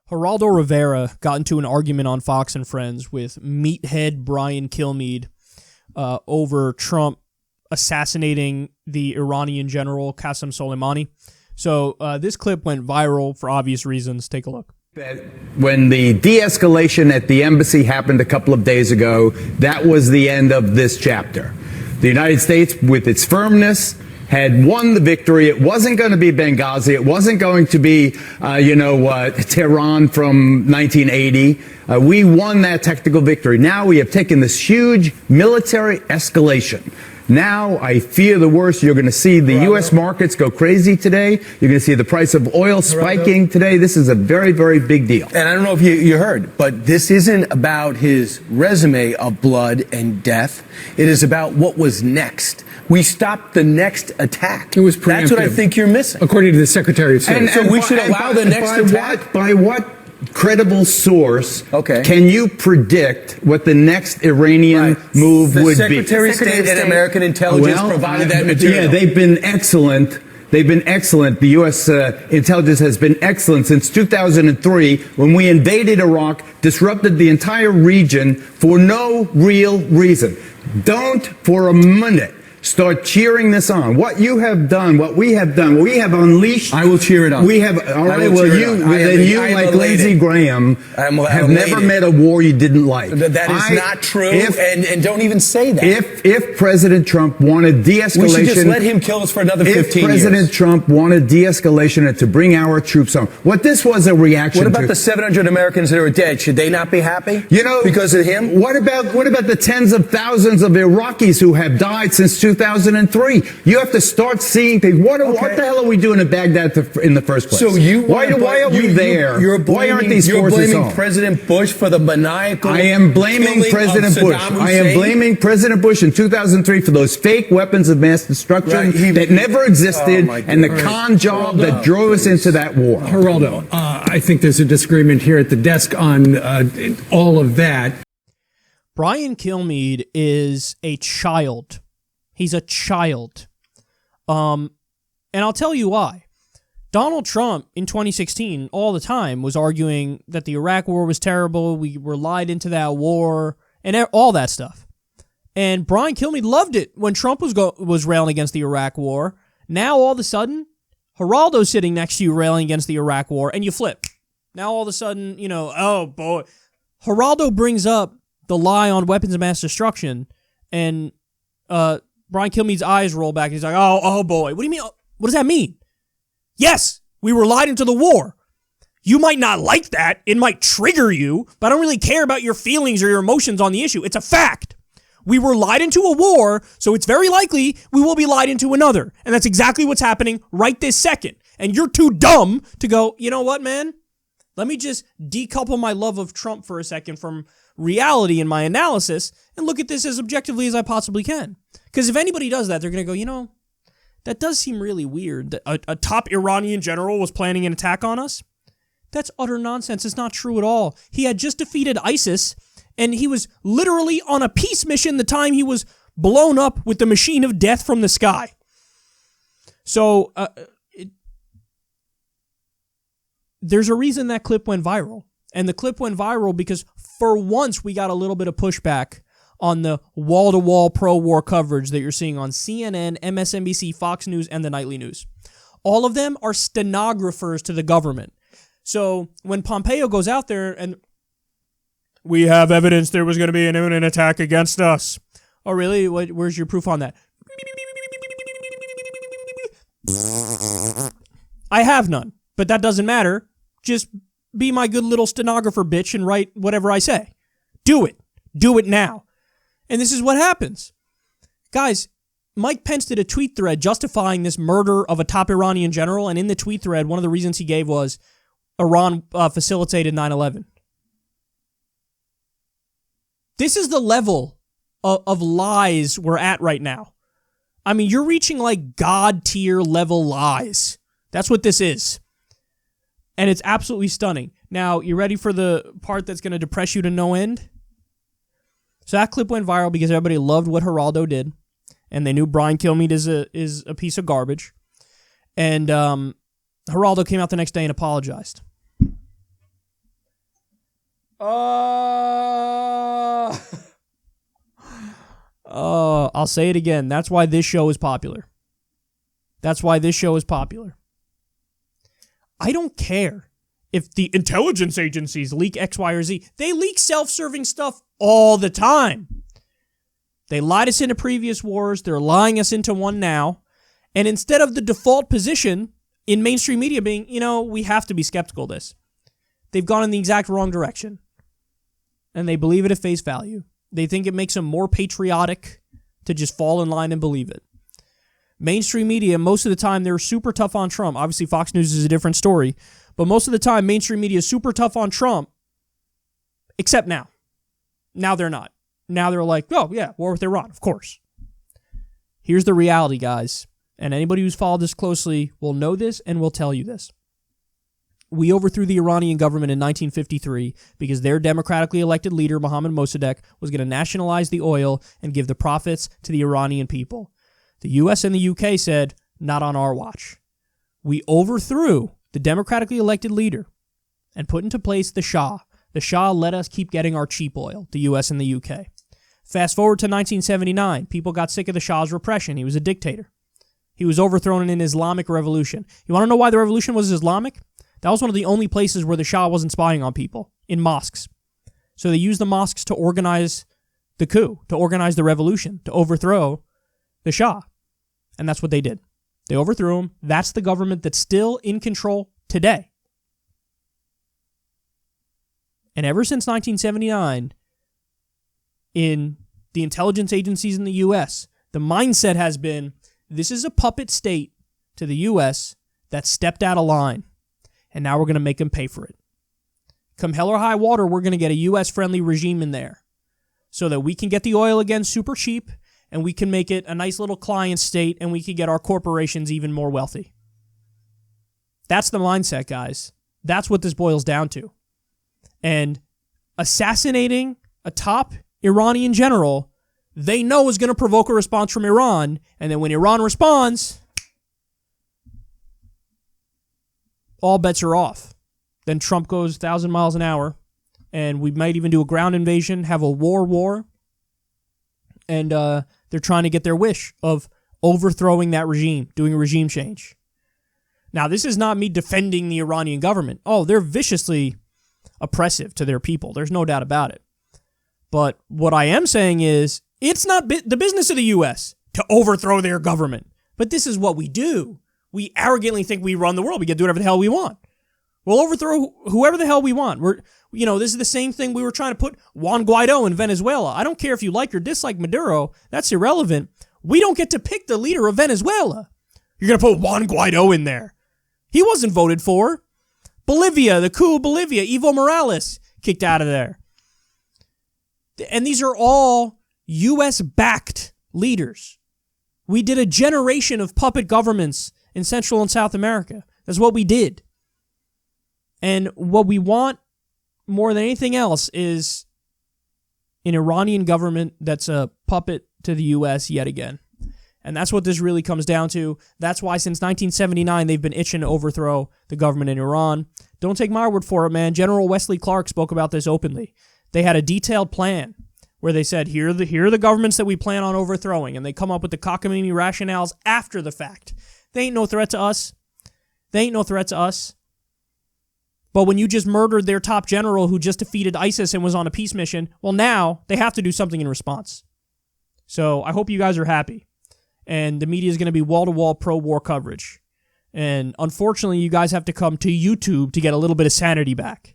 Geraldo Rivera got into an argument on Fox and Friends with meathead Brian Kilmeade over Trump assassinating the Iranian general Qasem Soleimani. So this clip went viral for obvious reasons. Take a look. When the de-escalation at the embassy happened a couple of days ago, that was the end of this chapter. The United States, with its firmness, had won the victory. It wasn't going to be Benghazi. It wasn't going to be, Tehran from 1980. We won that tactical victory. Now we have taken this huge military escalation. Now I fear the worst. You're going to see the U.S. markets go crazy today. You're going to see the price of oil spiking today. This is a very, very big deal. And I don't know if you heard, but this isn't about his resume of blood and death. It is about what was next. We stopped the next attack. It was preemptive. That's what I think you're missing. According to the Secretary of State. So we should allow the next attack? By what credible source Okay. can you predict what the next Iranian move would be? The Secretary of State and American intelligence provided that material. Yeah, they've been excellent. They've been excellent. The U.S. Intelligence has been excellent since 2003 when we invaded Iraq, disrupted the entire region for no real reason. Don't for a minute start cheering this on. What you have done, what we have done, we have unleashed. I will cheer it on. We have, all right, well, you, like Lindsey Graham, have never met a war you didn't like. That is not true, and don't even say that. If President Trump wanted de-escalation. We should just let him kill us for another 15 years. If President Trump wanted de-escalation and to bring our troops home, what this was a reaction to. What about the 700 Americans that are dead? Should they not be happy? Because of him? What about the tens of thousands of Iraqis who have died since 2003? You have to start seeing things. What the hell are we doing in Baghdad in the first place? So why are we there? Why aren't these forces blaming President Bush for the maniacal I am blaming President Bush. I am blaming President Bush in 2003 for those fake weapons of mass destruction that never existed and the con job that drove us into that war. Geraldo, I think there's a disagreement here at the desk on all of that. Brian Kilmeade is a child. He's a child. And I'll tell you why. Donald Trump in 2016 all the time was arguing that the Iraq war was terrible, we were lied into that war, and all that stuff. And Brian Kilmeade loved it when Trump was railing against the Iraq war. Now all of a sudden, Geraldo's sitting next to you railing against the Iraq war, and you flip. Now all of a sudden, oh boy. Geraldo brings up the lie on weapons of mass destruction, and Brian Kilmeade's eyes roll back. He's like, oh boy. What do you mean? What does that mean? Yes, we were lied into the war. You might not like that. It might trigger you, but I don't really care about your feelings or your emotions on the issue. It's a fact. We were lied into a war, so it's very likely we will be lied into another. And that's exactly what's happening right this second. And you're too dumb to go, you know what, man? Let me just decouple my love of Trump for a second from reality in my analysis and look at this as objectively as I possibly can. Because if anybody does that, they're going to go, that does seem really weird. That a top Iranian general was planning an attack on us? That's utter nonsense. It's not true at all. He had just defeated ISIS, and he was literally on a peace mission the time he was blown up with the machine of death from the sky. So, there's a reason that clip went viral. And the clip went viral because for once we got a little bit of pushback on the wall-to-wall pro-war coverage that you're seeing on CNN, MSNBC, Fox News, and the Nightly News. All of them are stenographers to the government. So when Pompeo goes out there and we have evidence there was going to be an imminent attack against us. Oh, really? Where's your proof on that? I have none, but that doesn't matter. Just be my good little stenographer bitch and write whatever I say. Do it. Do it now. And this is what happens. Guys, Mike Pence did a tweet thread justifying this murder of a top Iranian general, and in the tweet thread, one of the reasons he gave was Iran facilitated 9/11. This is the level of lies we're at right now. I mean, you're reaching like God-tier level lies. That's what this is. And it's absolutely stunning. Now, you ready for the part that's going to depress you to no end? So that clip went viral because everybody loved what Geraldo did, and they knew Brian Kilmeade is a piece of garbage. And Geraldo came out the next day and apologized. I'll say it again. That's why this show is popular. That's why this show is popular. I don't care if the intelligence agencies leak X, Y, or Z. They leak self-serving stuff all the time. They lied us into previous wars. They're lying us into one now. And instead of the default position in mainstream media being, we have to be skeptical of this, they've gone in the exact wrong direction. And they believe it at face value. They think it makes them more patriotic to just fall in line and believe it. Mainstream media, most of the time, they're super tough on Trump. Obviously, Fox News is a different story. But most of the time, mainstream media is super tough on Trump, except now. Now they're not. Now they're like, oh, yeah, war with Iran, of course. Here's the reality, guys. And anybody who's followed this closely will know this and will tell you this. We overthrew the Iranian government in 1953 because their democratically elected leader, Mohammad Mossadegh, was going to nationalize the oil and give the profits to the Iranian people. The U.S. and the UK said, not on our watch. We overthrew the democratically elected leader and put into place the Shah. The Shah let us keep getting our cheap oil, the U.S. and the UK. Fast forward to 1979. People got sick of the Shah's repression. He was a dictator. He was overthrown in an Islamic revolution. You want to know why the revolution was Islamic? That was one of the only places where the Shah wasn't spying on people, in mosques. So they used the mosques to organize the coup, to organize the revolution, to overthrow the Shah. And that's what they did. They overthrew him. That's the government that's still in control today. And ever since 1979, in the intelligence agencies in the U.S., the mindset has been, this is a puppet state to the U.S. that stepped out of line. And now we're going to make them pay for it. Come hell or high water, we're going to get a U.S.-friendly regime in there so that we can get the oil again super cheap and we can make it a nice little client state and we can get our corporations even more wealthy. That's the mindset, guys. That's what this boils down to. And assassinating a top Iranian general, they know is going to provoke a response from Iran. And then when Iran responds, all bets are off. Then Trump goes 1,000 miles an hour, and we might even do a ground invasion, have a war, and they're trying to get their wish of overthrowing that regime, doing a regime change. Now, this is not me defending the Iranian government. Oh, they're viciously oppressive to their people. There's no doubt about it. But what I am saying is, it's not the business of the U.S. to overthrow their government. But this is what we do. We arrogantly think we run the world. We get to do whatever the hell we want. We'll overthrow whoever the hell we want. This is the same thing we were trying to put Juan Guaido in Venezuela. I don't care if you like or dislike Maduro. That's irrelevant. We don't get to pick the leader of Venezuela. You're going to put Juan Guaido in there. He wasn't voted for. Bolivia, the coup of Bolivia, Evo Morales kicked out of there. And these are all U.S.-backed leaders. We did a generation of puppet governments in Central and South America. That's what we did. And what we want more than anything else is an Iranian government that's a puppet to the U.S. yet again. And that's what this really comes down to. That's why since 1979, they've been itching to overthrow the government in Iran. Don't take my word for it, man. General Wesley Clark spoke about this openly. They had a detailed plan where they said, here are the governments that we plan on overthrowing. And they come up with the cockamamie rationales after the fact. They ain't no threat to us. But when you just murdered their top general who just defeated ISIS and was on a peace mission, well, now they have to do something in response. So I hope you guys are happy. And the media is going to be wall-to-wall pro-war coverage. And unfortunately, you guys have to come to YouTube to get a little bit of sanity back.